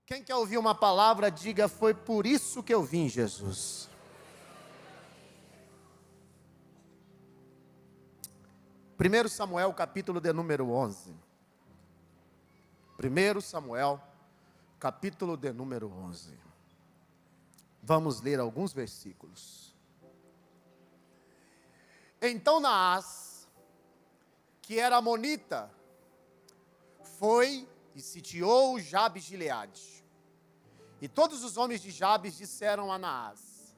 Quem quer ouvir uma palavra, diga: foi por isso que eu vim, Jesus. Primeiro Samuel, capítulo de número 11. Primeiro Samuel, capítulo de número 11. Vamos ler alguns versículos. Então Naás, que era amonita, foi e sitiou Jabes de Gileade. E todos os homens de Jabes disseram a Naás: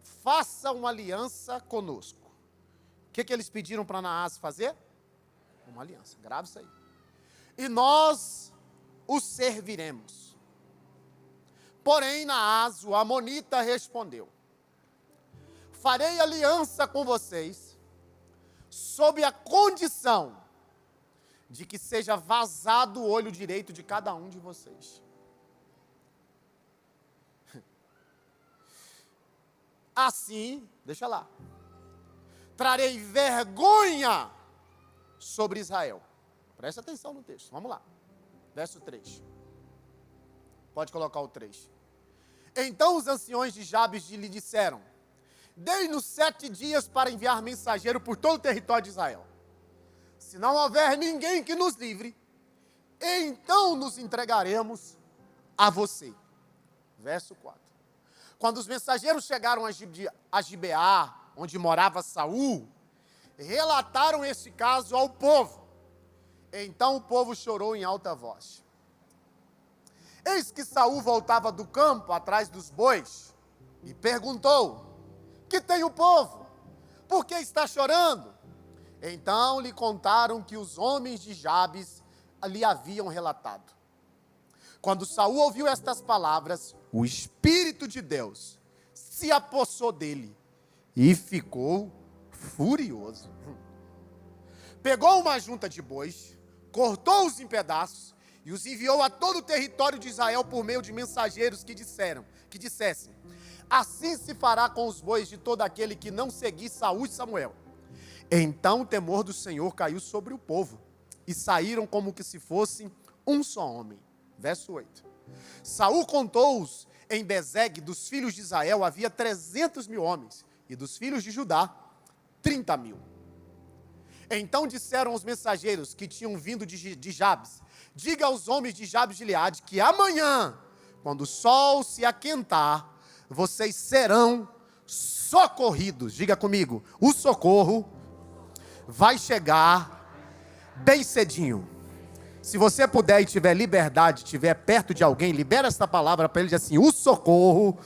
faça uma aliança conosco. O que eles pediram para Naás fazer? Uma aliança, grave isso aí. E nós o serviremos. Porém Naás, o amonita, respondeu: farei aliança com vocês, sob a condição de que seja vazado o olho direito de cada um de vocês. Assim, deixa lá, trarei vergonha sobre Israel. Presta atenção no texto, vamos lá. Verso 3. Pode colocar o 3. Então os anciões de Jabes lhe disseram: dei-nos 7 dias para enviar mensageiro por todo o território de Israel. Se não houver ninguém que nos livre, então nos entregaremos a você. Verso 4. Quando os mensageiros chegaram a Gibeá, onde morava Saul, relataram esse caso ao povo. Então o povo chorou em alta voz. Eis que Saul voltava do campo atrás dos bois e perguntou: que tem o povo? Por que está chorando? Então lhe contaram que os homens de Jabes lhe haviam relatado. Quando Saul ouviu estas palavras, o Espírito de Deus se apossou dele e ficou furioso. Pegou uma junta de bois, cortou-os em pedaços e os enviou a todo o território de Israel por meio de mensageiros que dissessem: assim se fará com os bois de todo aquele que não seguir Saul e Samuel. Então o temor do Senhor caiu sobre o povo, e saíram como que se fossem um só homem. Verso 8. Saul contou-os em Bezegue, dos filhos de Israel havia 300.000 homens, e dos filhos de Judá, 30.000. Então disseram os mensageiros que tinham vindo de Jabes: diga aos homens de Jabes de Gileade que amanhã, quando o sol se aquentar, vocês serão socorridos. Diga comigo: o socorro vai chegar bem cedinho. Se você puder e tiver liberdade, estiver perto de alguém, libera essa palavra para ele, dizer assim: o socorro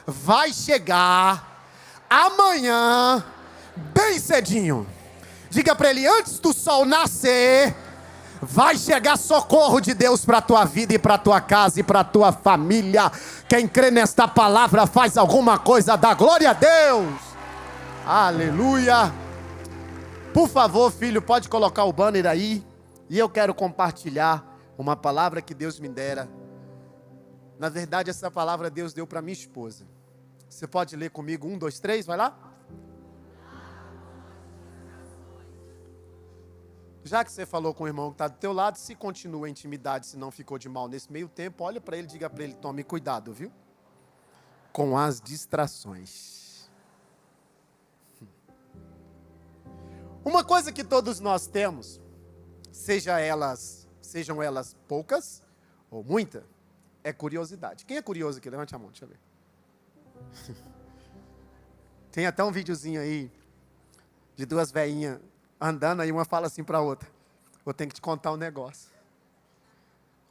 vai chegar amanhã bem cedinho. Diga para ele: antes do sol nascer, vai chegar socorro de Deus para a tua vida e para a tua casa e para a tua família. Quem crê nesta palavra faz alguma coisa, dá glória a Deus. Aleluia. Por favor, filho, pode colocar o banner aí. E eu quero compartilhar uma palavra que Deus me dera. Na verdade, essa palavra Deus deu para minha esposa. Você pode ler comigo? 1, 2, 3, vai lá. Já que você falou com o irmão que está do teu lado, se continua a intimidade, se não ficou de mal nesse meio tempo, olha para ele, diga para ele: tome cuidado, viu? Com as distrações. Uma coisa que todos nós temos, sejam elas poucas ou muitas, é curiosidade. Quem é curioso aqui? Levante a mão, deixa eu ver. Tem até um videozinho aí de 2 velhinhas andando, aí uma fala assim para a outra: eu tenho que te contar um negócio.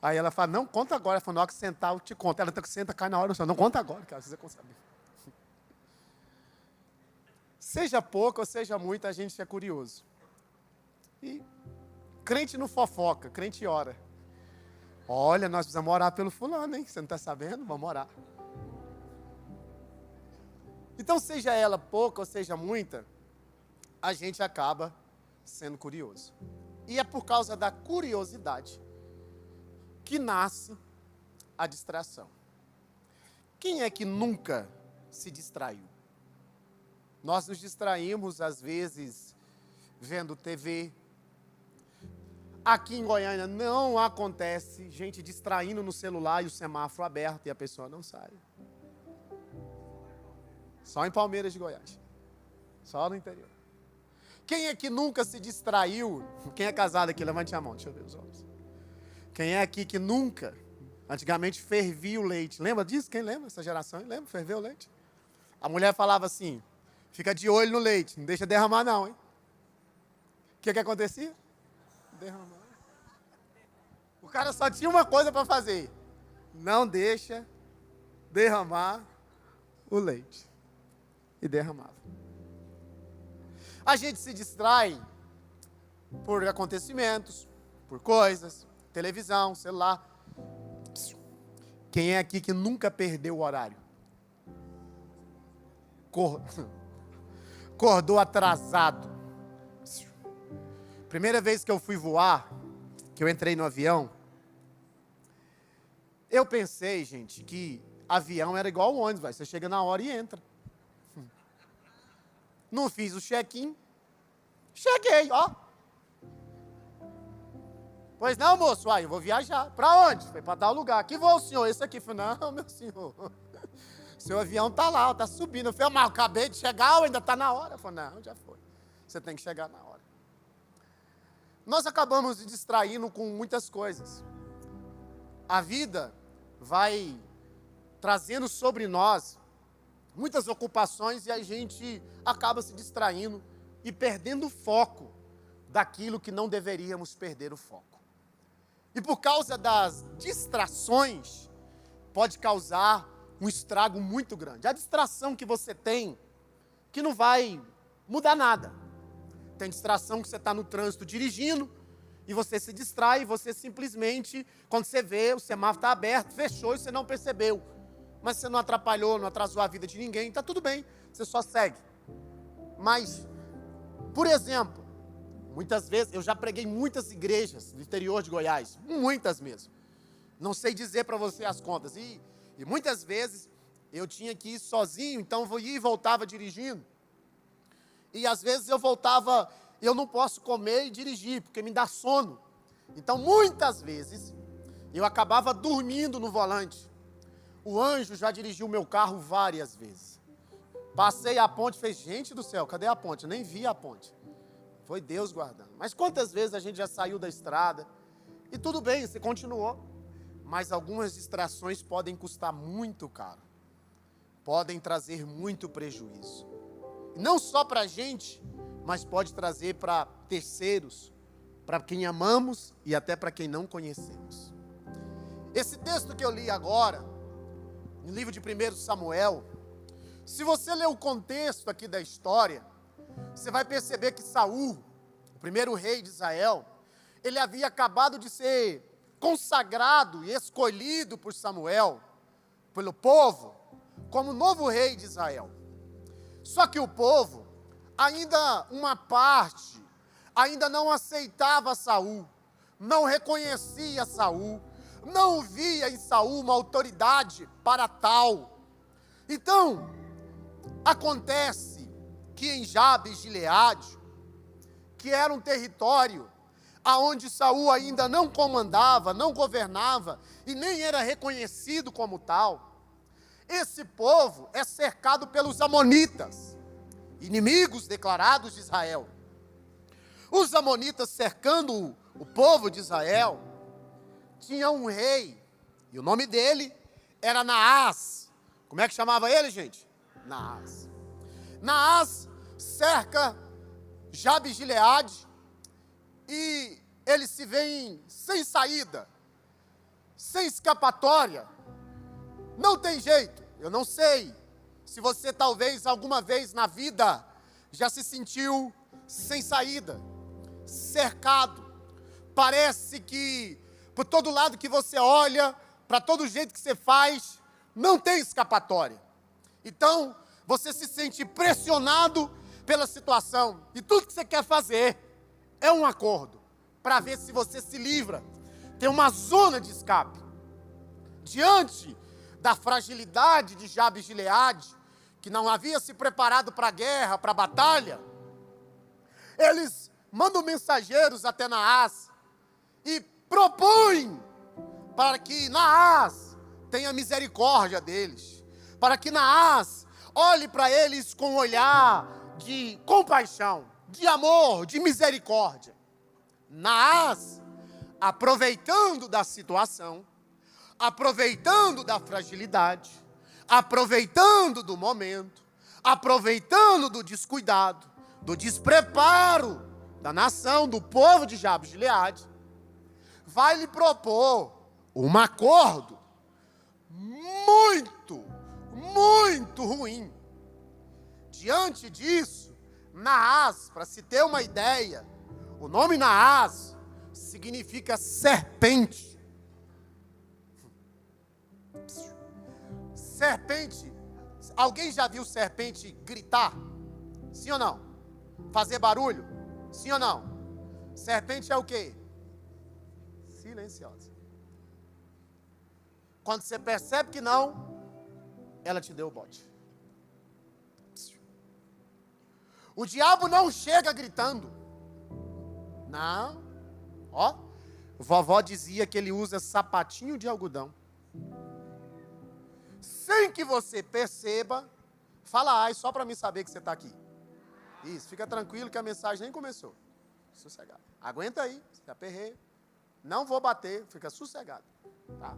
Aí ela fala: não, conta agora. Ela fala: na hora que sentar eu te conto. Ela senta, cai na hora, não conta agora, cara, você consegue. Seja pouco ou seja muito, a gente é curioso. E crente não fofoca, crente ora. Olha, nós precisamos orar pelo fulano, hein? Você não está sabendo? Vamos orar. Então, seja ela pouca ou seja muita, a gente acaba sendo curioso. E é por causa da curiosidade que nasce a distração. Quem é que nunca se distraiu? Nós nos distraímos, às vezes, vendo TV. Aqui em Goiânia não acontece gente distraindo no celular e o semáforo aberto e a pessoa não sai. Só em Palmeiras de Goiás. Só no interior. Quem é que nunca se distraiu? Quem é casado aqui? Levante a mão, deixa eu ver os olhos. Quem é aqui que nunca, antigamente, fervia o leite? Lembra disso? Quem lembra? Essa geração, lembra? Ferveu o leite? A mulher falava assim, fica de olho no leite, não deixa derramar não, hein? O que acontecia? Derramar. O cara só tinha uma coisa para fazer. Não deixa derramar o leite. E derramava. A gente se distrai por acontecimentos, por coisas, televisão, celular. Quem é aqui que nunca perdeu o horário? Acordou atrasado. Primeira vez que eu fui voar, que eu entrei no avião, eu pensei, gente, que avião era igual ao ônibus, você chega na hora e entra. Não fiz o check-in, cheguei, ó. Pois não, moço, eu vou viajar. Para onde? Foi para tal lugar. Que voo, senhor? Esse aqui. Falei, não, meu senhor, seu avião tá lá, tá subindo. Eu falei, mas acabei de chegar, ainda tá na hora. Eu falei, não, já foi. Você tem que chegar na hora. Nós acabamos nos distraindo com muitas coisas. A vida vai trazendo sobre nós muitas ocupações e a gente acaba se distraindo e perdendo o foco daquilo que não deveríamos perder o foco. E por causa das distrações, pode causar um estrago muito grande. A distração que você tem, que não vai mudar nada. Tem distração que você está no trânsito dirigindo, e você se distrai, e você simplesmente, quando você vê, o semáforo está aberto, fechou e você não percebeu. Mas você não atrapalhou, não atrasou a vida de ninguém, está tudo bem, você só segue. Mas, por exemplo, muitas vezes, eu já preguei muitas igrejas no interior de Goiás, muitas mesmo. Não sei dizer para você as contas. E muitas vezes eu tinha que ir sozinho, então eu ia e voltava dirigindo. E às vezes eu voltava, eu não posso comer e dirigir, porque me dá sono. Então muitas vezes eu acabava dormindo no volante. O anjo já dirigiu o meu carro várias vezes. Passei a ponte e falei, gente do céu, cadê a ponte? Eu nem vi a ponte. Foi Deus guardando. Mas quantas vezes a gente já saiu da estrada? E tudo bem, você continuou. Mas algumas distrações podem custar muito caro. Podem trazer muito prejuízo. E não só para a gente, mas pode trazer para terceiros, para quem amamos e até para quem não conhecemos. Esse texto que eu li agora, no livro de 1 Samuel, se você ler o contexto aqui da história, você vai perceber que Saul, o primeiro rei de Israel, ele havia acabado de ser consagrado e escolhido por Samuel, pelo povo, como novo rei de Israel. Só que o povo, ainda uma parte, ainda não aceitava Saul, não reconhecia Saul, não via em Saul uma autoridade para tal. Então, acontece que em Jabes de Gileade, que era um território aonde Saul ainda não comandava, não governava e nem era reconhecido como tal, esse povo é cercado pelos amonitas, inimigos declarados de Israel. Os amonitas cercando o povo de Israel, tinha um rei, e o nome dele era Naás. Como é que chamava ele, gente? Naás. Naás cerca Jabes de Gileade, e eles se veem sem saída, sem escapatória. Não tem jeito. Eu não sei se você talvez alguma vez na vida já se sentiu sem saída, cercado. Parece que por todo lado que você olha, para todo jeito que você faz, não tem escapatória. Então, você se sente pressionado pela situação. E tudo que você quer fazer é um acordo para ver se você se livra. Tem uma zona de escape. Diante da fragilidade de Jabes de Gileade, que não havia se preparado para a guerra, para a batalha, eles mandam mensageiros até Naás e propõe para que Naás tenha misericórdia deles, para que Naás olhe para eles com um olhar de compaixão, de amor, de misericórdia. Naás, aproveitando da situação, aproveitando da fragilidade, aproveitando do momento, aproveitando do descuidado, do despreparo da nação, do povo de Jabes de Gileade, vai lhe propor um acordo muito, muito ruim. Diante disso, Naás, para se ter uma ideia, o nome Naás significa serpente. Serpente, alguém já viu serpente gritar? Sim ou não? Fazer barulho? Sim ou não? Serpente é o quê? Silenciosa. Quando você percebe que não, ela te deu o bote. O diabo não chega gritando. Não. Ó, vovó dizia que ele usa sapatinho de algodão. Sem que você perceba, fala ai só para mim saber que você está aqui. Isso, fica tranquilo que a mensagem nem começou. Sossegado. Aguenta aí, se aperreia. Não vou bater, fica sossegado. Tá?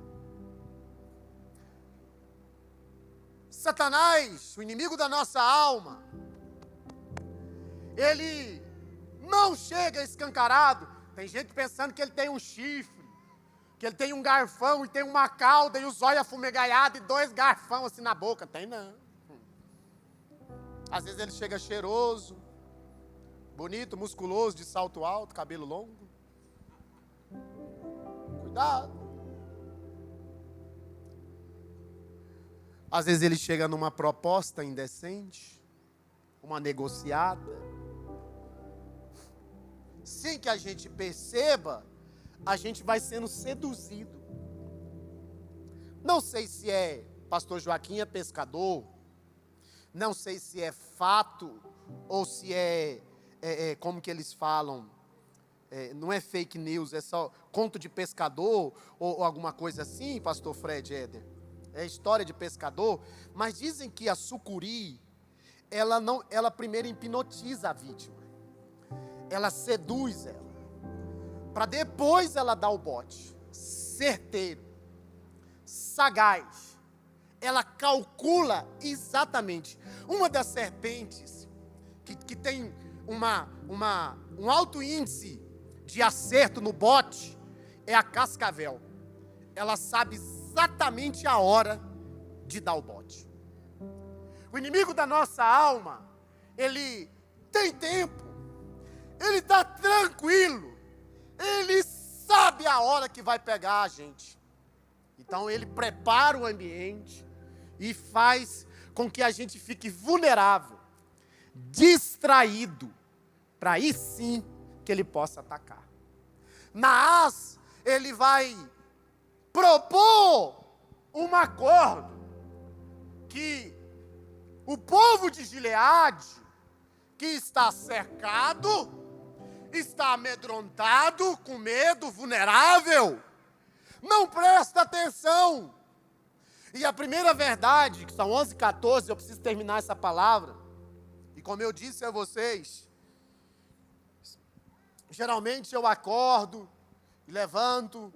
Satanás, o inimigo da nossa alma, ele não chega escancarado. Tem gente pensando que ele tem um chifre, que ele tem um garfão e tem uma cauda e os olhos afumegaiados e 2 garfão assim na boca. Tem não. Às vezes ele chega cheiroso, bonito, musculoso, de salto alto, cabelo longo. Cuidado. Às vezes ele chega numa proposta indecente, uma negociada. Sem que a gente perceba, a gente vai sendo seduzido. Não sei se é pastor Joaquim é pescador, não sei se é fato ou se é como que eles falam, não é fake news, é só conto de pescador ou alguma coisa assim, pastor Fred Éder. É história de pescador, mas dizem que a sucuri, ela primeiro hipnotiza a vítima. Ela seduz ela, para depois ela dar o bote. Certeiro, sagaz, ela calcula exatamente. Uma das serpentes que tem um alto índice de acerto no bote é a cascavel. Ela sabe exatamente a hora de dar o bote. O inimigo da nossa alma, ele tem tempo, ele está tranquilo, ele sabe a hora que vai pegar a gente. Então ele prepara o ambiente e faz com que a gente fique vulnerável, distraído, para aí sim que ele possa atacar. Naás, ele vai propor um acordo que o povo de Gileade, que está cercado, está amedrontado, com medo, vulnerável, não presta atenção. E a primeira verdade, que são 11h14, eu preciso terminar essa palavra, e como eu disse a vocês, geralmente eu acordo, levanto,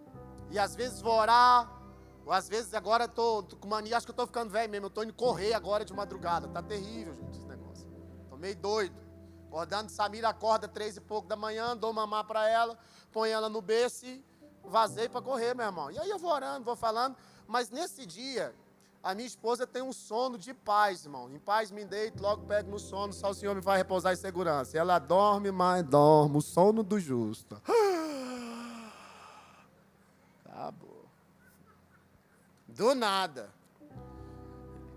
e às vezes vou orar, ou às vezes agora estou com mania, acho que eu estou ficando velho mesmo, eu estou indo correr agora de madrugada, está terrível, gente, esse negócio. Estou meio doido. Acordando, Samira acorda 3 e pouco da manhã, dou mamar para ela, põe ela no berço e vazei para correr, meu irmão. E aí eu vou orando, vou falando, mas nesse dia, a minha esposa tem um sono de paz, irmão. Em paz me deito, logo pego no sono, só o Senhor me vai repousar em segurança. Ela dorme, mas dorme, o sono do justo. Acabou. Do nada.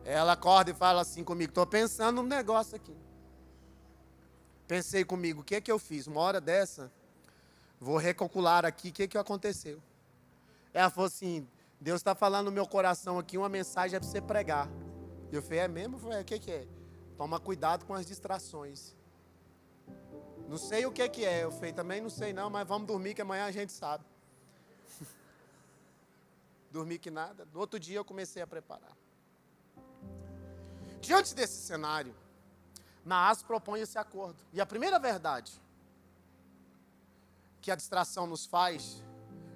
Ela acorda e fala assim comigo, estou pensando num negócio aqui. Pensei comigo, o que é que eu fiz? Uma hora dessa, vou recalcular aqui o que é que aconteceu. Ela falou assim, Deus está falando no meu coração aqui, uma mensagem é para você pregar. Eu falei, é mesmo? Eu falei, o que é? Toma cuidado com as distrações. Não sei o que é. Eu falei, também não sei não, mas vamos dormir que amanhã a gente sabe. dormi que nada. No outro dia eu comecei a preparar. Diante desse cenário, Naás propõe esse acordo. E a primeira verdade que a distração nos faz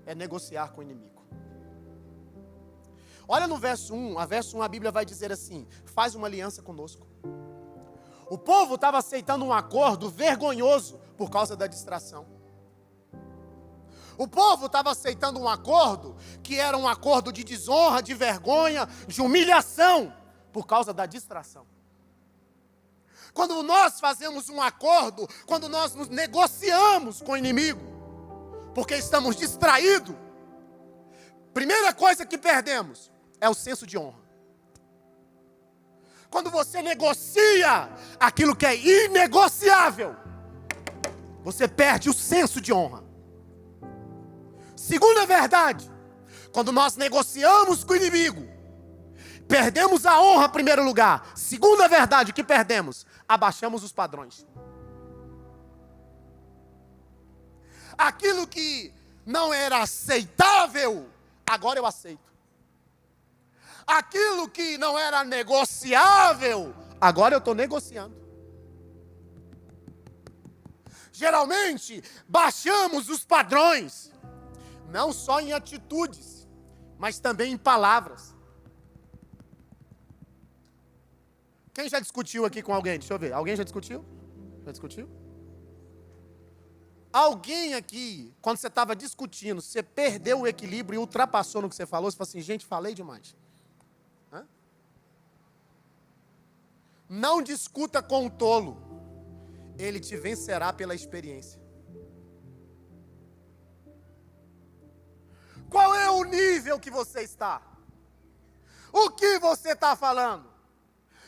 é negociar com o inimigo. Olha no verso 1, a Bíblia vai dizer assim: faz uma aliança conosco. O povo estava aceitando um acordo vergonhoso por causa da distração. O povo estava aceitando um acordo que era um acordo de desonra, de vergonha, de humilhação, por causa da distração. Quando nós fazemos um acordo, quando nós nos negociamos com o inimigo, porque estamos distraídos, primeira coisa que perdemos é o senso de honra. Quando você negocia aquilo que é inegociável, você perde o senso de honra. Segunda verdade, quando nós negociamos com o inimigo, perdemos a honra em primeiro lugar. Segunda verdade que perdemos, abaixamos os padrões. Aquilo que não era aceitável, agora eu aceito. Aquilo que não era negociável, agora eu estou negociando. Geralmente, baixamos os padrões, não só em atitudes, mas também em palavras. Quem já discutiu aqui com alguém? Deixa eu ver. Alguém já discutiu? Já discutiu? Alguém aqui, quando você estava discutindo, você perdeu o equilíbrio e ultrapassou no que você falou? Você falou assim: gente, falei demais. Hã? Não discuta com o tolo. Ele te vencerá pela experiência. Qual é o nível que você está? O que você está falando?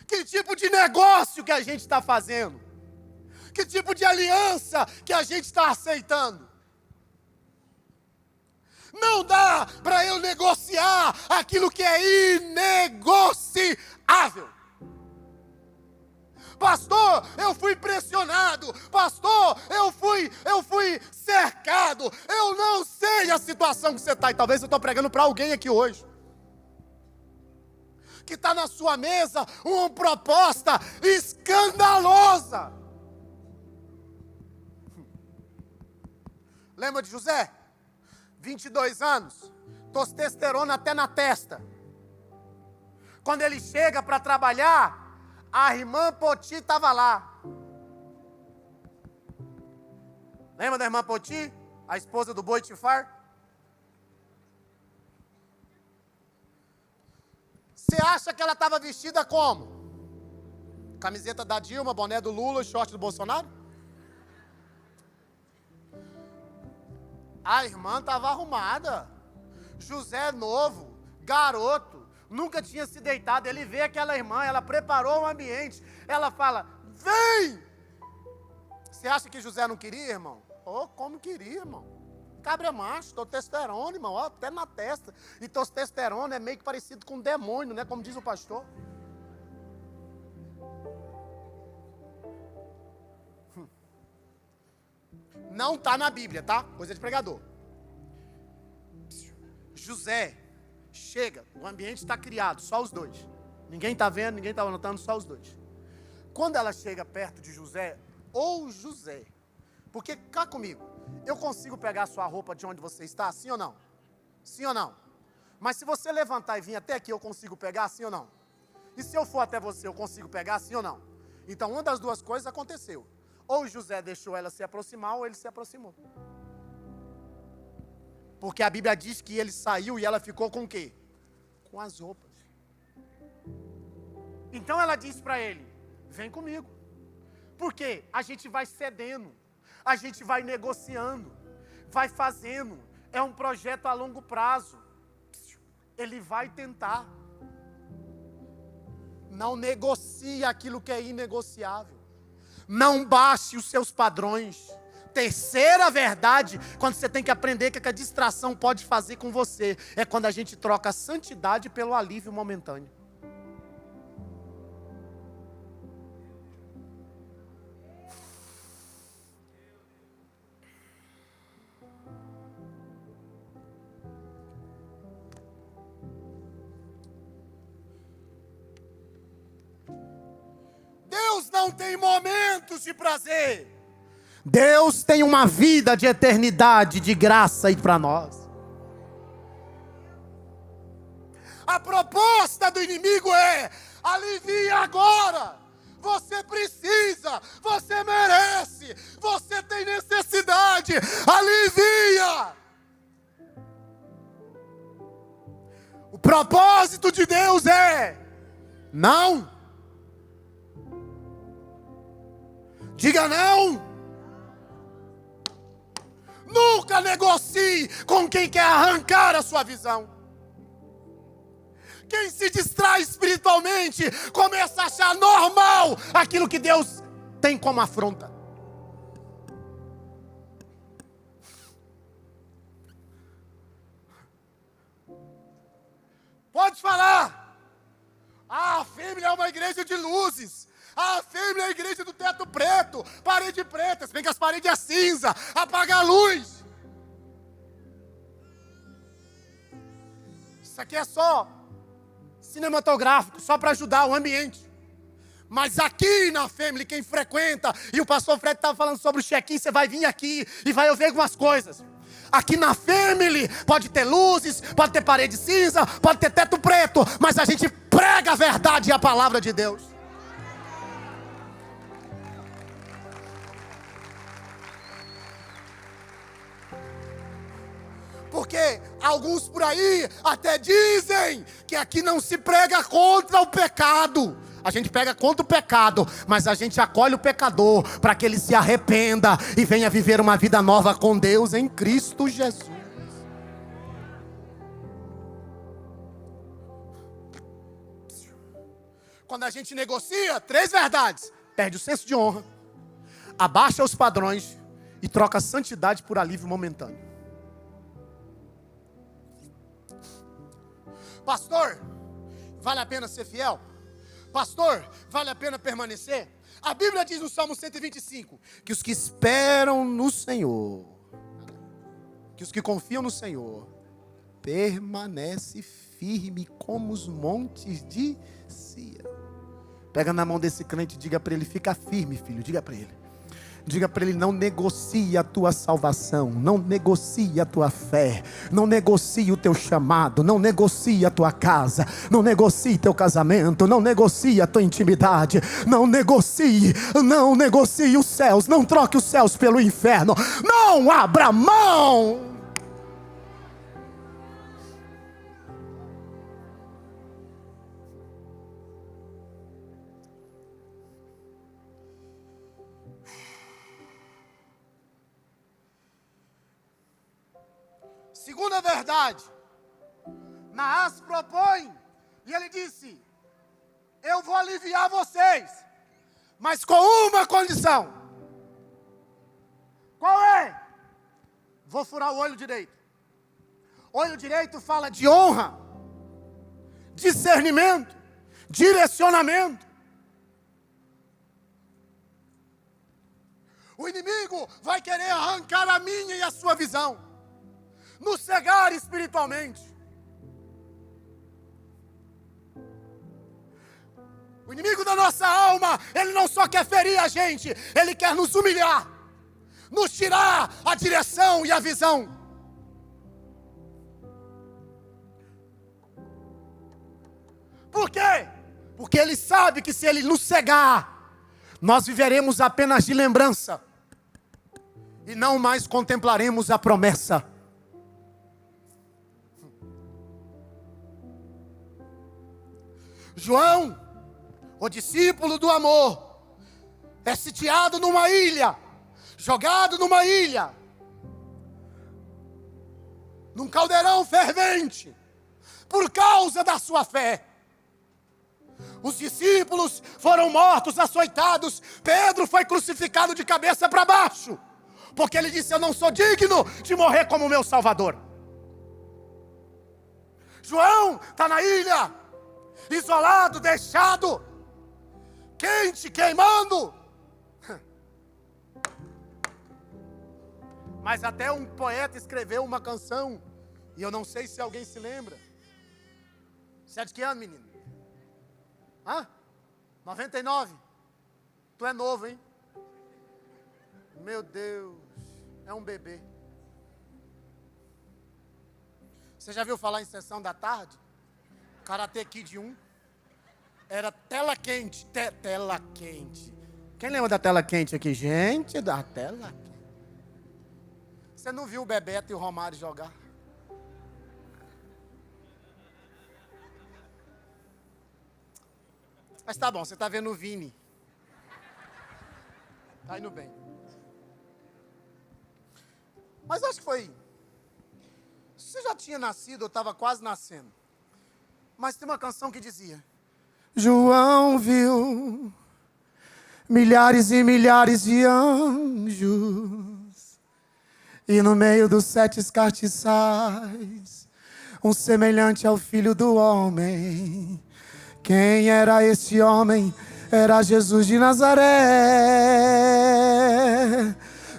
Que tipo de negócio que a gente está fazendo? Que tipo de aliança que a gente está aceitando? Não dá para eu negociar aquilo que é inegociável. Pastor, eu fui pressionado. Pastor, eu fui cercado. Eu não sei a situação que você está. E talvez eu estou pregando para alguém aqui hoje que está na sua mesa uma proposta escandalosa. Lembra de José? 22 anos, testosterona até na testa. Quando ele chega para trabalhar, a irmã Poti estava lá. Lembra da irmã Poti? A esposa do Potifar? Você acha que ela estava vestida como? Camiseta da Dilma, boné do Lula e short do Bolsonaro? A irmã estava arrumada. José novo, garoto, nunca tinha se deitado. Ele vê aquela irmã, ela preparou o ambiente. Ela fala: vem! Você acha que José não queria, irmão? Oh, como queria, irmão? Cabra macho, testosterona, irmão, ó, até na testa. E testosterona é meio que parecido com um demônio, né? Como diz o pastor. Não está na Bíblia, tá? Coisa de pregador. José chega, o ambiente está criado, só os dois. Ninguém está vendo, ninguém está anotando, só os dois. Quando ela chega perto de José, ou José, porque cá comigo, eu consigo pegar a sua roupa de onde você está, sim ou não? Sim ou não? Mas se você levantar e vir até aqui, eu consigo pegar, sim ou não? E se eu for até você, eu consigo pegar, sim ou não? Então, uma das duas coisas aconteceu. Ou José deixou ela se aproximar, ou ele se aproximou. Porque a Bíblia diz que ele saiu e ela ficou com o quê? Com as roupas. Então ela disse para ele: vem comigo. Porque a gente vai cedendo, a gente vai negociando, vai fazendo. É um projeto a longo prazo. Ele vai tentar. Não negocie aquilo que é inegociável. Não baixe os seus padrões. Terceira verdade, quando você tem que aprender o que a distração pode fazer com você, é quando a gente troca a santidade pelo alívio momentâneo. não tem momentos de prazer. Deus tem uma vida de eternidade, de graça aí para nós. A proposta do inimigo é: alivia agora. Você precisa, você merece, você tem necessidade, alivia. O propósito de Deus é: não. Diga não. Nunca negocie com quem quer arrancar a sua visão. Quem se distrai espiritualmente começa a achar normal aquilo que Deus tem como afronta. Pode falar: a Fêmea é uma igreja de luzes. A Fêmea é a igreja do teto preto, parede preta, se bem que as paredes é cinza, apaga a luz. Isso aqui é só cinematográfico, só para ajudar o ambiente. Mas aqui na Family, quem frequenta, e o pastor Fred estava falando sobre o check-in, você vai vir aqui e vai ouvir algumas coisas. Aqui na Family pode ter luzes, pode ter parede cinza, pode ter teto preto, mas a gente prega a verdade e a palavra de Deus. Porque alguns por aí até dizem que aqui não se prega contra o pecado. A gente prega contra o pecado, mas a gente acolhe o pecador para que ele se arrependa e venha viver uma vida nova com Deus em Cristo Jesus. Quando a gente negocia 3 verdades, perde o senso de honra, abaixa os padrões e troca a santidade por alívio momentâneo. Pastor, vale a pena ser fiel? Pastor, vale a pena permanecer? A Bíblia diz no Salmo 125, que os que esperam no Senhor, que os que confiam no Senhor, permanece firme como os montes de Sião. Pega na mão desse crente e diga para ele: fica firme, filho, diga para ele. Diga para ele: não negocie a tua salvação, não negocie a tua fé, não negocie o teu chamado, não negocie a tua casa, não negocie teu casamento, não negocie a tua intimidade, não negocie os céus, não troque os céus pelo inferno, não abra mão. Segunda verdade, Naás propõe, e ele disse: eu vou aliviar vocês, mas com uma condição. Qual é? Vou furar o olho direito. Olho direito fala de honra, discernimento, direcionamento. O inimigo vai querer arrancar a minha e a sua visão, nos cegar espiritualmente. O inimigo da nossa alma, ele não só quer ferir a gente, ele quer nos humilhar, nos tirar a direção e a visão. Por quê? Porque ele sabe que se ele nos cegar, nós viveremos apenas de lembrança e não mais contemplaremos a promessa. João, o discípulo do amor, é sitiado numa ilha, jogado numa ilha, num caldeirão fervente, por causa da sua fé. Os discípulos foram mortos, açoitados. Pedro foi crucificado de cabeça para baixo, porque ele disse: eu não sou digno de morrer como meu Salvador. João está na ilha, isolado, deixado, quente, queimando. Mas até um poeta escreveu uma canção, e eu não sei se alguém se lembra. Você é de que ano, menino? 99? Tu é novo, hein? Meu Deus, é um bebê. Você já viu falar em sessão da tarde? Karate Kid 1. Era tela quente, tela quente. Quem lembra da tela quente aqui? Gente, da tela quente. Você não viu o Bebeto e o Romário jogar? Mas tá bom, você tá vendo o Vini. Tá indo bem. Mas acho que foi... Você já tinha nascido, eu estava quase nascendo. Mas tem uma canção que dizia: João viu milhares e milhares de anjos, e no meio dos 7 escartiçais, um semelhante ao Filho do Homem. Quem era esse homem? Era Jesus de Nazaré.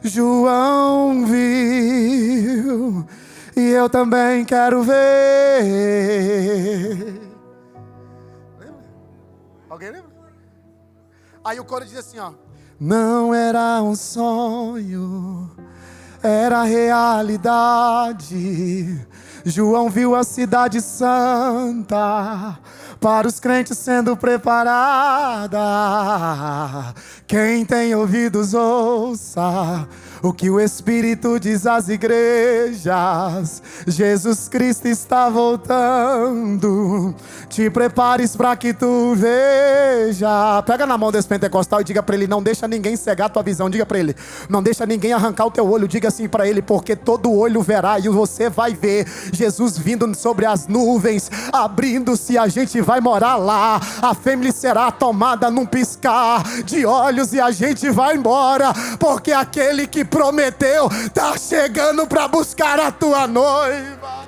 João viu, e eu também quero ver. Lembra? Alguém lembra? Aí o coro diz assim, ó: não era um sonho, era realidade. João viu a cidade santa para os crentes sendo preparada. Quem tem ouvidos ouça o que o Espírito diz às igrejas. Jesus Cristo está voltando. Te prepares para que tu veja. Pega na mão desse pentecostal e diga para ele: não deixa ninguém cegar a tua visão. Diga para ele: não deixa ninguém arrancar o teu olho. Diga assim para ele: porque todo olho verá e você vai ver Jesus vindo sobre as nuvens, abrindo-se, a gente vai morar lá. A fêmea será tomada num piscar de olhos e a gente vai embora, porque aquele que prometeu tá chegando para buscar a tua noiva.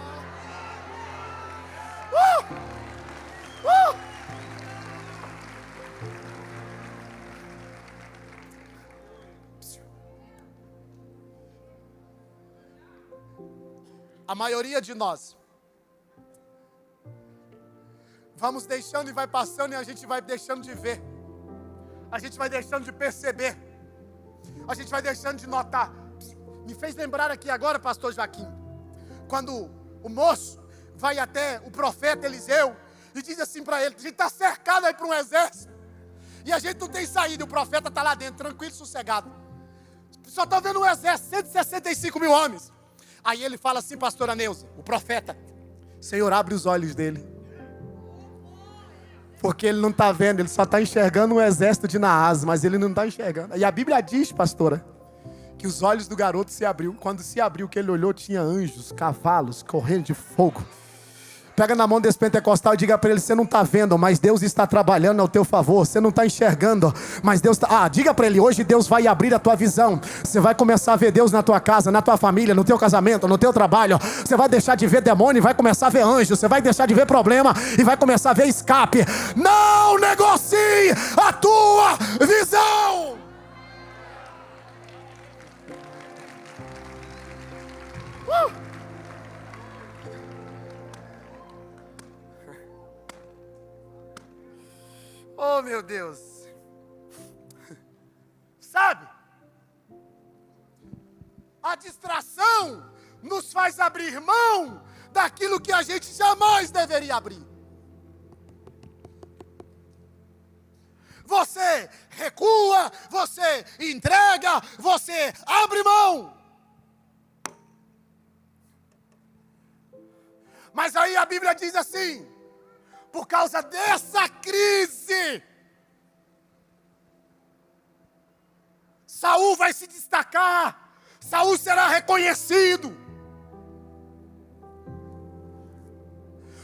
A maioria de nós vamos deixando e vai passando, e a gente vai deixando de ver, a gente vai deixando de perceber, a gente vai deixando de notar. Me fez lembrar aqui agora, pastor Joaquim, quando o moço vai até o profeta Eliseu e diz assim para ele: a gente está cercado aí por um exército e a gente não tem saída, e o profeta está lá dentro, tranquilo, sossegado, só está vendo um exército, 165 mil homens. Aí ele fala assim, pastora Neuza, o profeta: Senhor, abre os olhos dele, porque ele não está vendo, ele só está enxergando um exército de Naás, mas ele não está enxergando. E a Bíblia diz, pastora, que os olhos do garoto se abriu. Quando se abriu, que ele olhou, tinha anjos, cavalos, correndo de fogo. Pega na mão desse pentecostal e diga para ele: você não está vendo, mas Deus está trabalhando ao teu favor. Você não está enxergando, mas Deus está... diga para ele: hoje Deus vai abrir a tua visão. Você vai começar a ver Deus na tua casa, na tua família, no teu casamento, no teu trabalho. Você vai deixar de ver demônio e vai começar a ver anjo. Você vai deixar de ver problema e vai começar a ver escape. Não negocie a tua visão. Oh, meu Deus. Sabe? A distração nos faz abrir mão daquilo que a gente jamais deveria abrir. Você recua, você entrega, você abre mão. Mas aí a Bíblia diz assim: por causa dessa crise, Saul vai se destacar, Saul será reconhecido.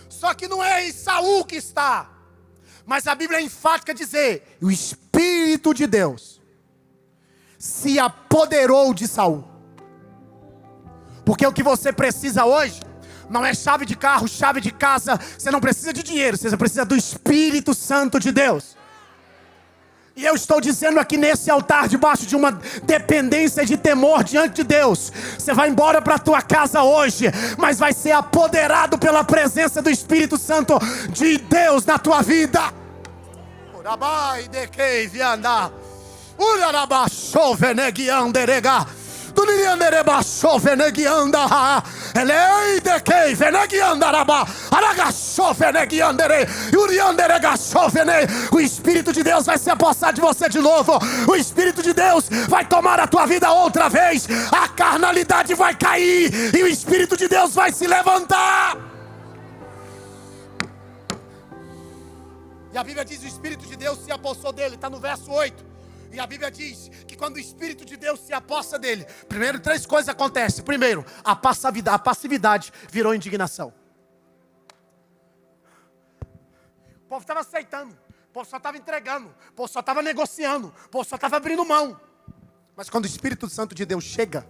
Só que não é em Saul que está, mas a Bíblia é enfática dizer: o Espírito de Deus se apoderou de Saul. Porque o que você precisa hoje não é chave de carro, chave de casa. Você não precisa de dinheiro, você precisa do Espírito Santo de Deus. E eu estou dizendo aqui nesse altar, debaixo de uma dependência de temor diante de Deus: você vai embora para a tua casa hoje, mas vai ser apoderado pela presença do Espírito Santo de Deus na tua vida. Urarabaxou veneguianderega. Tulirianderebaxou veneguianda. Eleidekei veneguiandaraba. Aragaxou veneguiandere. Urianderegaxou vene. O Espírito de Deus vai se apossar de você de novo. O Espírito de Deus vai tomar a tua vida outra vez. A carnalidade vai cair e o Espírito de Deus vai se levantar. E a Bíblia diz: o Espírito de Deus se apossou dele. Está no verso 8. E a Bíblia diz que quando o Espírito de Deus se apossa dele, primeiro 3 coisas acontecem. Primeiro, a passividade virou indignação. O povo estava aceitando, o povo só estava entregando, o povo só estava negociando, o povo só estava abrindo mão. Mas quando o Espírito Santo de Deus chega,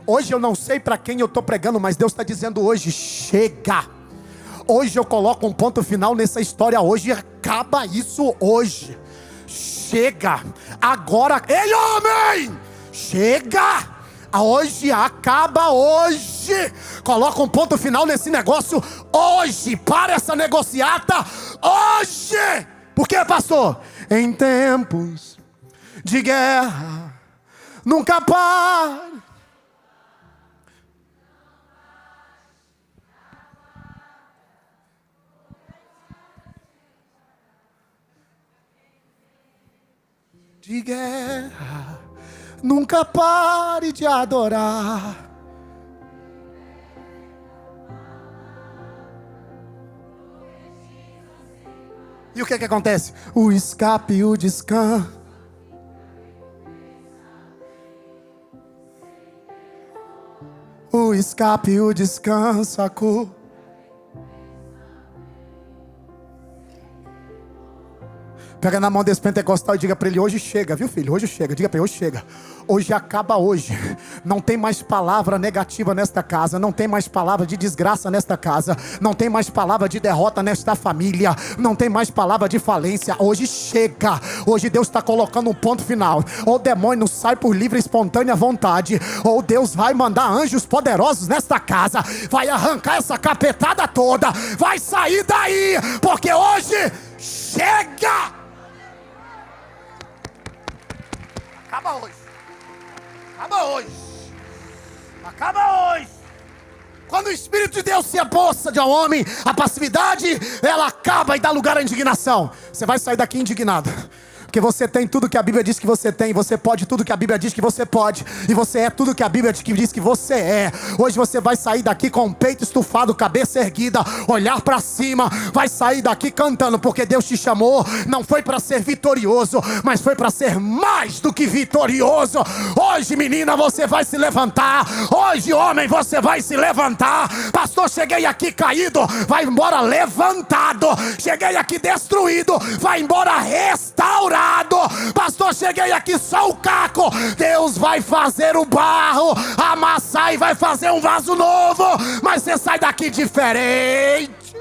hoje eu não sei para quem eu estou pregando, mas Deus está dizendo hoje: chega. Hoje eu coloco um ponto final nessa história. Hoje acaba isso hoje. Chega. Agora, ei homem, chega. Hoje acaba hoje. Coloca um ponto final nesse negócio hoje. Para essa negociata hoje. Por quê, pastor? Em tempos de guerra nunca pare. De guerra, nunca pare de adorar. E o que acontece? O escape e o descanso. O escape e o descanso, a cor. Pega na mão desse pentecostal e diga para ele: hoje chega, viu filho? Hoje chega. Diga para ele: hoje chega. Hoje acaba hoje. Não tem mais palavra negativa nesta casa. Não tem mais palavra de desgraça nesta casa. Não tem mais palavra de derrota nesta família. Não tem mais palavra de falência. Hoje chega. Hoje Deus está colocando um ponto final. Ou o demônio sai por livre e espontânea vontade, ou Deus vai mandar anjos poderosos nesta casa. Vai arrancar essa capetada toda. Vai sair daí. Porque hoje chega. Acaba hoje. Acaba hoje. Acaba hoje. Quando o Espírito de Deus se apossa de um homem, a passividade, ela acaba e dá lugar à indignação. Você vai sair daqui indignado. Porque você tem tudo que a Bíblia diz que você tem. Você pode tudo que a Bíblia diz que você pode. E você é tudo que a Bíblia diz que você é. Hoje você vai sair daqui com o peito estufado, cabeça erguida, olhar para cima. Vai sair daqui cantando, porque Deus te chamou. Não foi para ser vitorioso, mas foi para ser mais do que vitorioso. Hoje, menina, você vai se levantar. Hoje, homem, você vai se levantar. Pastor, cheguei aqui caído, vai embora levantado. Cheguei aqui destruído, vai embora restaurado. Pastor, cheguei aqui só o caco. Deus vai fazer o barro amassar e vai fazer um vaso novo. Mas você sai daqui diferente.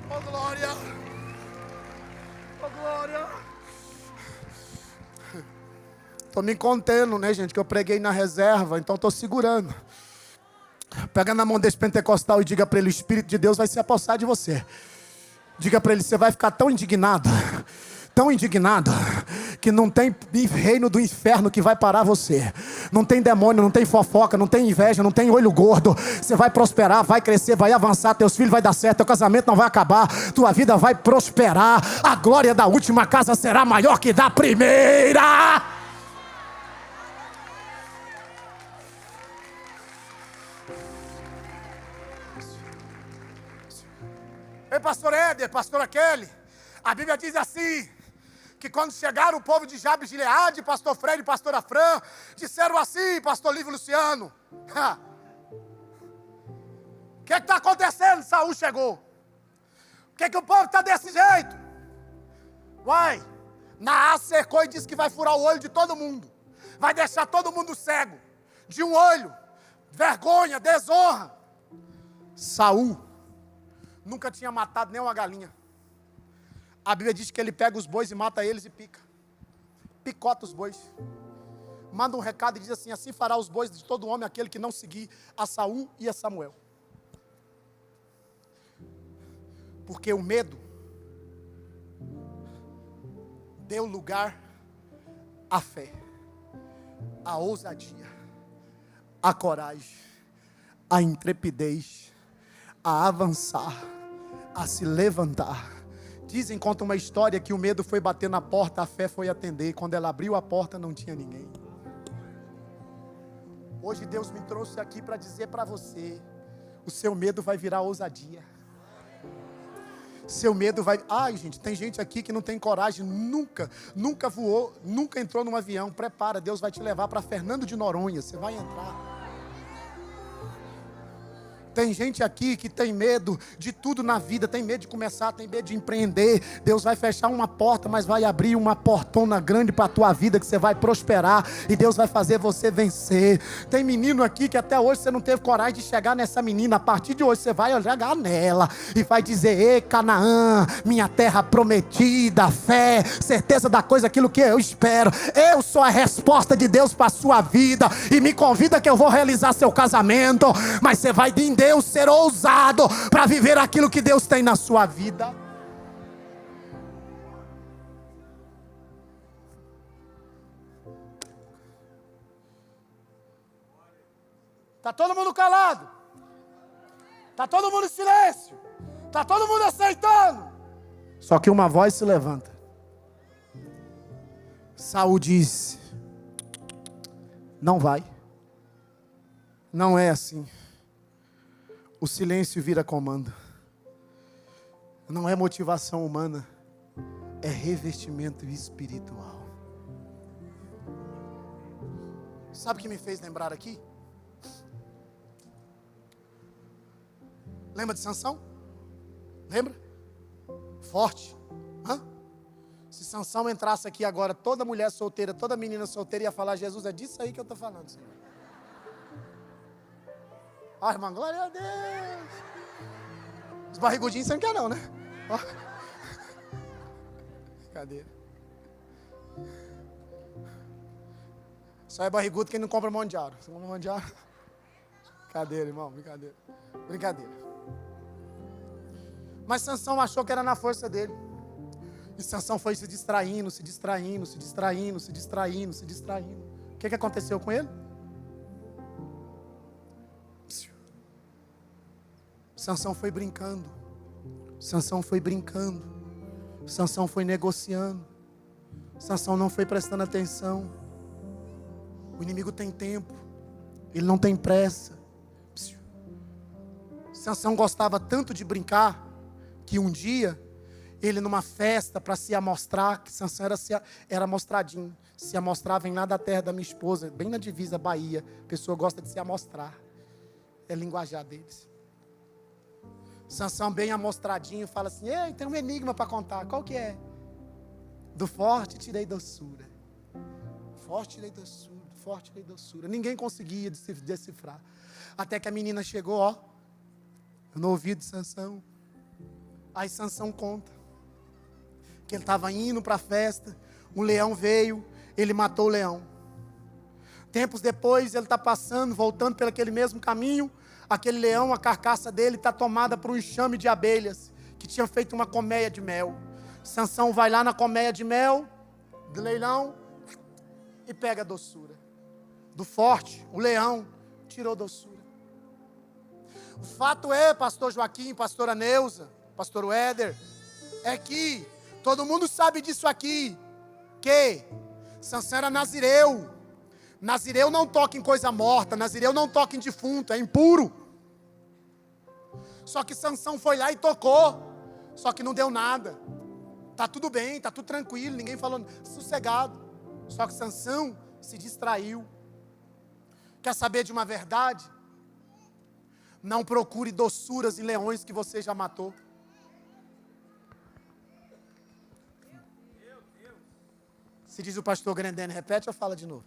Oh glória. Oh glória. Tô me contendo, né, gente, que eu preguei na reserva, então tô segurando. Pega na mão desse pentecostal e diga para ele: o Espírito de Deus vai se apossar de você. Diga para ele: você vai ficar tão indignado, que não tem reino do inferno que vai parar você. Não tem demônio, não tem fofoca, não tem inveja, não tem olho gordo. Você vai prosperar, vai crescer, vai avançar, teus filhos vai dar certo, teu casamento não vai acabar, tua vida vai prosperar. A glória da última casa será maior que da primeira. Ei, pastor Éder, pastora Kelly, a Bíblia diz assim, que quando chegaram o povo de Jabes de Gileade, pastor Fred e pastora Fran, disseram assim, pastor Lívio Luciano: o que está acontecendo? Saul chegou. Por que o povo está desse jeito? Uai, Naás cercou e disse que vai furar o olho de todo mundo. Vai deixar todo mundo cego, de um olho, vergonha, desonra. Saul nunca tinha matado nem uma galinha. A Bíblia diz que ele pega os bois e mata eles e pica. Picota os bois. manda um recado e diz assim: assim fará os bois de todo homem aquele que não seguir a Saul e a Samuel. Porque o medo deu lugar à fé, à ousadia, à coragem, à intrepidez, a avançar, a se levantar. Dizem, conta uma história que o medo foi bater na porta, a fé foi atender. Quando ela abriu a porta, não tinha ninguém. Hoje Deus me trouxe aqui para dizer para você: o seu medo vai virar ousadia. Seu medo vai... Ai, gente, tem gente aqui que não tem coragem, nunca voou, nunca entrou num avião. Prepara, Deus vai te levar para Fernando de Noronha. Você vai entrar. Tem gente aqui que tem medo de tudo na vida, tem medo de começar, tem medo de empreender. Deus vai fechar uma porta, mas vai abrir uma portona grande para a tua vida, que você vai prosperar e Deus vai fazer você vencer. Tem menino aqui que até hoje você não teve coragem de chegar nessa menina. A partir de hoje você vai chegar nela e vai dizer: ei, Canaã, minha terra prometida, fé, certeza da coisa, aquilo que eu espero. Eu sou a resposta de Deus para a sua vida, e me convida que eu vou realizar seu casamento. Mas você vai em Deus ser ousado para viver aquilo que Deus tem na sua vida. Está todo mundo calado? Está todo mundo em silêncio? Está todo mundo aceitando? Só que uma voz se levanta. Saul diz: não vai. Não é assim. O silêncio vira comando. Não é motivação humana, é revestimento espiritual. Sabe o que me fez lembrar aqui? Lembra de Sansão? Lembra? Forte. Hã? Se Sansão entrasse aqui agora, toda mulher solteira, toda menina solteira ia falar: Jesus, é disso aí que eu estou falando, Senhor. Ai, irmã, glória a Deus. Os barrigudinhos você não quer não, né? Ó. Brincadeira. Só é barrigudo quem não compra mão de ar. Você compra mão de ar? Brincadeira, irmão, brincadeira. Brincadeira. Mas Sansão achou que era na força dele. E Sansão foi se distraindo, se distraindo, se distraindo, se distraindo, se distraindo. O que aconteceu com ele? Sansão foi brincando. Sansão foi brincando. Sansão foi negociando. Sansão não foi prestando atenção. O inimigo tem tempo. Ele não tem pressa. Sansão gostava tanto de brincar que um dia ele, numa festa para se amostrar, que Sansão era mostradinho, se amostrava em lá da terra da minha esposa, bem na divisa Bahia. A pessoa gosta de se amostrar. É linguajar deles. Sansão bem amostradinho fala assim: ei, tem um enigma para contar. Qual que é? Do forte tirei doçura. Forte tirei doçura, forte tirei doçura. Ninguém conseguia decifrar. Até que a menina chegou, ó, no ouvido de Sansão. Aí Sansão conta que ele estava indo para a festa, um leão veio, ele matou o leão. Tempos depois ele está passando, voltando por aquele mesmo caminho. Aquele leão, a carcaça dele está tomada por um enxame de abelhas que tinha feito uma colmeia de mel. Sansão vai lá na colmeia de mel do leilão e pega a doçura. Do forte, o leão tirou doçura. O fato é, pastor Joaquim, pastora Neuza, pastor Éder, é que todo mundo sabe disso aqui, que Sansão era nazireu. Nazireu não toca em coisa morta, nazireu não toca em defunto, é impuro. Só que Sansão foi lá e tocou, só que não deu nada. Tá tudo bem, tá tudo tranquilo, ninguém falou, sossegado. Só que Sansão se distraiu. Quer saber de uma verdade? Não procure doçuras em leões que você já matou. Se diz o pastor Grendene, repete ou fala de novo?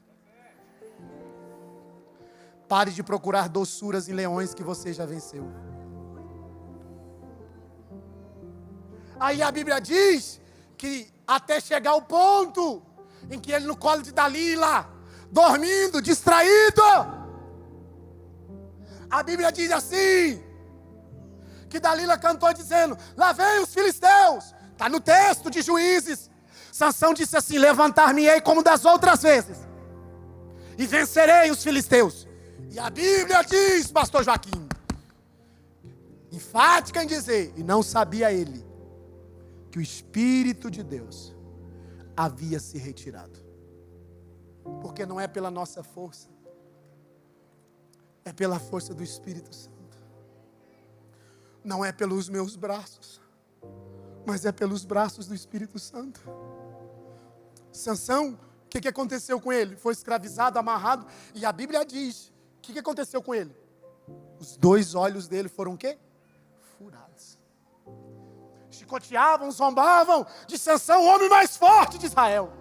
Pare de procurar doçuras em leões que você já venceu. Aí a Bíblia diz que até chegar o ponto em que ele no colo de Dalila, dormindo, distraído. A Bíblia diz assim, que Dalila cantou dizendo, lá vem os filisteus. Está no texto de Juízes. Sansão disse assim, levantar-me-ei como das outras vezes, e vencerei os filisteus. E a Bíblia diz, pastor Joaquim, enfática em dizer, e não sabia ele, que o Espírito de Deus havia se retirado. Porque não é pela nossa força, é pela força do Espírito Santo. Não é pelos meus braços, mas é pelos braços do Espírito Santo. Sansão, o que aconteceu com ele? Foi escravizado, amarrado, e a Bíblia diz, o que aconteceu com ele? Os 2 olhos dele foram o quê? Furados. Chicoteavam, zombavam de Sansão, o homem mais forte de Israel,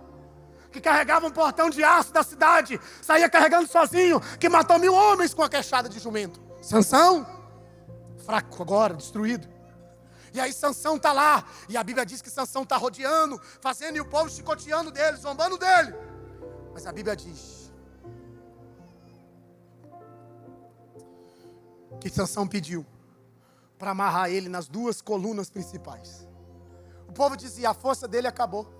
que carregava um portão de aço da cidade, saía carregando sozinho, que matou 1000 homens com a queixada de jumento. Sansão, fraco agora, destruído. E aí Sansão está lá, e a Bíblia diz que Sansão está rodeando, fazendo, e o povo chicoteando dele, zombando dele. Mas a Bíblia diz que Sansão pediu para amarrar ele nas 2 colunas principais. O povo dizia, a força dele acabou,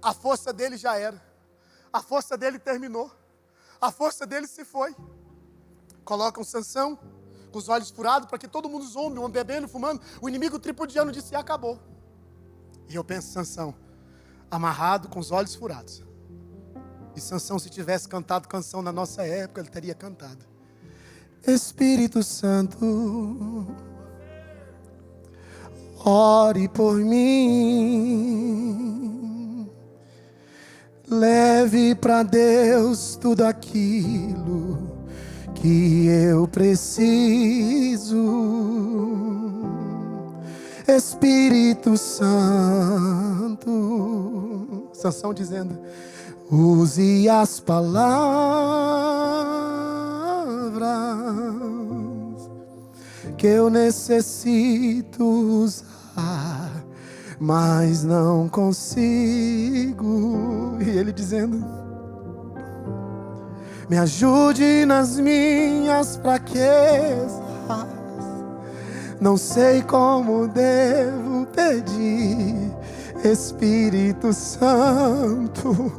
a força dele já era, a força dele terminou, a força dele se foi. Colocam Sansão com os olhos furados para que todo mundo zombe, um bebendo, fumando. O inimigo tripudiano disse, acabou. E eu penso, Sansão, amarrado com os olhos furados. E Sansão, se tivesse cantado canção na nossa época, ele teria cantado, Espírito Santo, ore por mim, leve para Deus tudo aquilo que eu preciso. Espírito Santo, Sansão dizendo, use as palavras que eu necessito usar, mas não consigo. E ele dizendo, me ajude nas minhas fraquezas, não sei como devo pedir, Espírito Santo.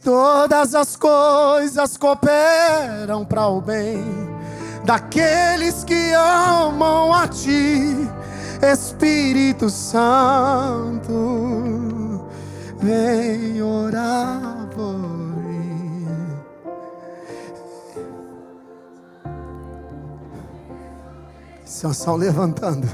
Todas as coisas cooperam para o bem daqueles que amam a Ti, Espírito Santo, vem orar por mim. Sansão levantando.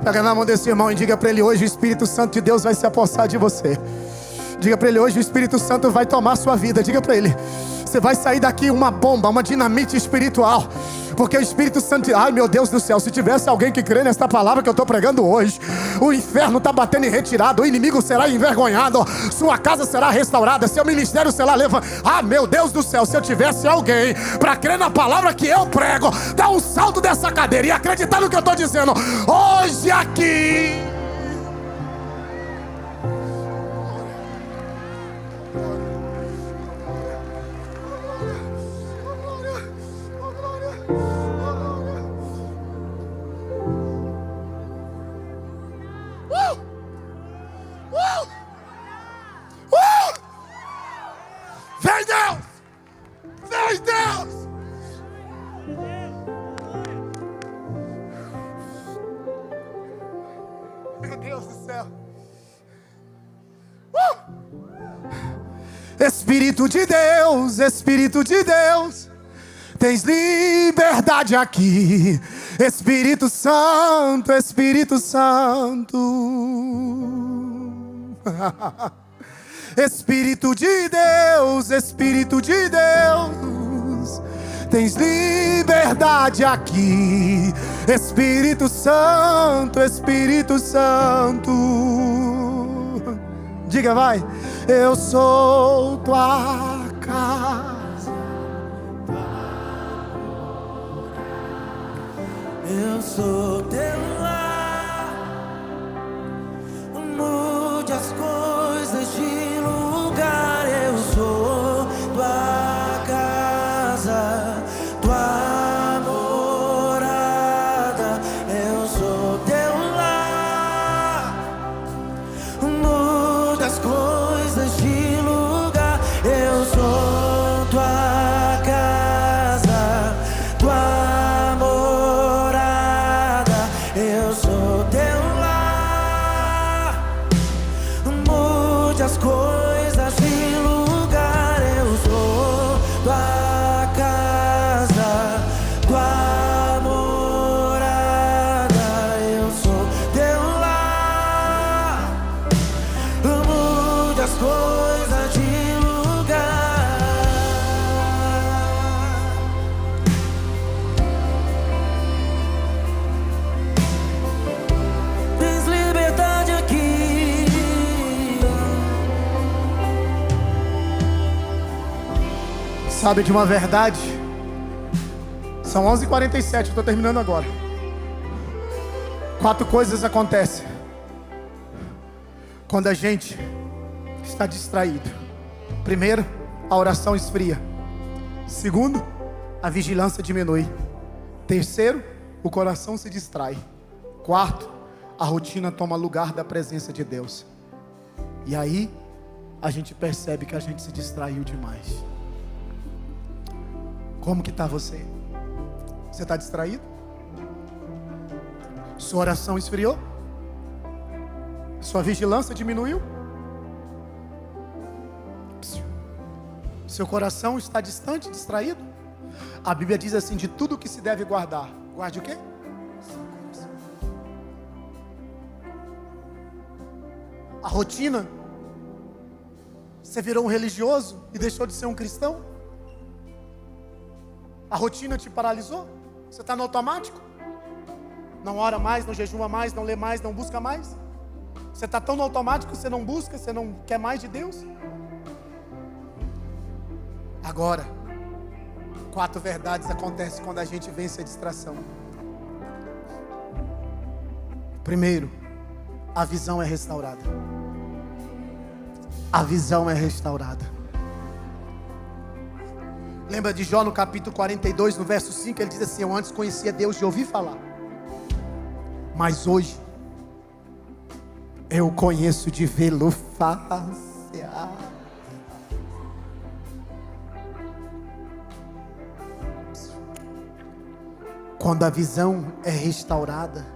Pega na mão desse irmão e diga para ele, hoje o Espírito Santo de Deus vai se apossar de você. Diga para ele, hoje o Espírito Santo vai tomar a sua vida. Diga para ele, você vai sair daqui uma bomba, uma dinamite espiritual, porque o Espírito Santo, ai meu Deus do céu, se tivesse alguém que crê nesta palavra que eu estou pregando hoje, o inferno está batendo em retirada, o inimigo será envergonhado, sua casa será restaurada, seu ministério será levantado. Ah meu Deus do céu, se eu tivesse alguém para crer na palavra que eu prego, dá um salto dessa cadeira e acreditar no que eu estou dizendo hoje aqui. Vem Deus! Vem Deus! Meu Deus do céu! Espírito de Deus, Espírito de Deus, tens liberdade aqui. Espírito Santo, Espírito Santo. Espírito de Deus, Espírito de Deus, tens liberdade aqui. Espírito Santo, Espírito Santo. Diga, vai. Eu sou tua casa, eu sou teu lar. Mude as coisas de lugar. Eu sou tua casa, tua morada. Eu sou teu lar. Mude as coisas de lugar. Eu sou tua casa, tua morada. Eu sou teu lar. Mude as coisas de lugar. Eu sou tua casa, tua morada. Eu sou teu lar. Mude as coisas de lugar. Tens liberdade aqui. Sabe de uma verdade? São 11h47, eu estou terminando agora. 4 coisas acontecem quando a gente está distraído. Primeiro, a oração esfria. Segundo, a vigilância diminui. Terceiro, o coração se distrai. Quarto, a rotina toma lugar da presença de Deus. E aí, a gente percebe que a gente se distraiu demais. Como que está você? Você está distraído? Sua oração esfriou? Sua vigilância diminuiu? Seu coração está distante, distraído? A Bíblia diz assim: de tudo que se deve guardar. Guarde o quê? A rotina. Você virou um religioso e deixou de ser um cristão? A rotina te paralisou? Você está no automático? Não ora mais, não jejuma mais, não lê mais, não busca mais? Você está tão no automático que você não busca, você não quer mais de Deus? Agora, 4 verdades acontecem quando a gente vence a distração. Primeiro, a visão é restaurada. A visão é restaurada. Lembra de Jó no capítulo 42, no verso 5, ele diz assim: eu antes conhecia Deus de ouvir falar, mas hoje eu conheço de vê-lo face a face. Quando a visão é restaurada,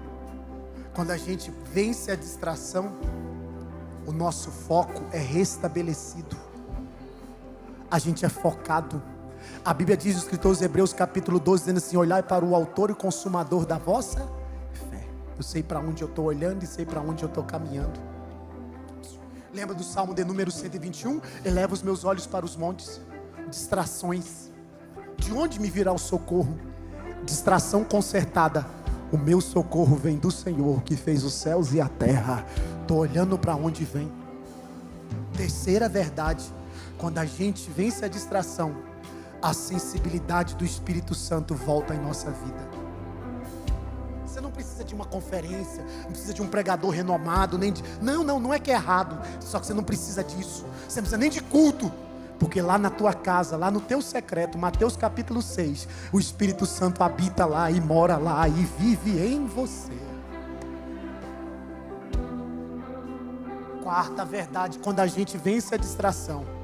quando a gente vence a distração, o nosso foco é restabelecido. A gente é focado. A Bíblia diz, os escritores Hebreus capítulo 12, dizendo assim: olhai para o autor e consumador da vossa fé. Eu sei para onde eu estou olhando e sei para onde eu estou caminhando. Lembra do Salmo de número 121? Eleva os meus olhos para os montes. Distrações. De onde me virá o socorro? Distração consertada. O meu socorro vem do Senhor, que fez os céus e a terra. Estou olhando para onde vem. Terceira verdade: quando a gente vence a distração, a sensibilidade do Espírito Santo volta em nossa vida. Você não precisa de uma conferência, não precisa de um pregador renomado, nem de... Não é que é errado, só que você não precisa disso. Você não precisa nem de culto, porque lá na tua casa, lá no teu secreto, Mateus capítulo 6, o Espírito Santo habita lá e mora lá e vive em você. Quarta verdade: quando a gente vence a distração,